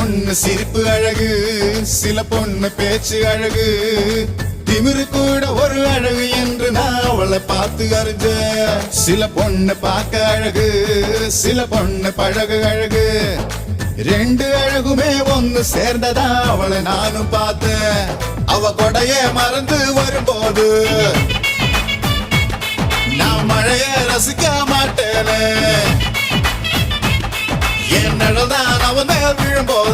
பொண்ணு சிரிப்பு அழகு, சில பொண்ணு பேச்சு அழகு, திமிரு கூட ஒரு அழகு என்று நான் அவளை பார்த்து அறிஞ்சேன். சில பொண்ணு பார்க்க அழகு, சில பொண்ணு பழகு அழகு, ரெண்டு அழகுமே ஒன்னு சேர்ந்ததா அவளை நானும் பார்த்தேன். அவ கொடைய மறந்து வரும்போது நான் மழைய ரசிக்க மாட்டேனே. என் நிழல்தான் அவன் மேல் விழும்போது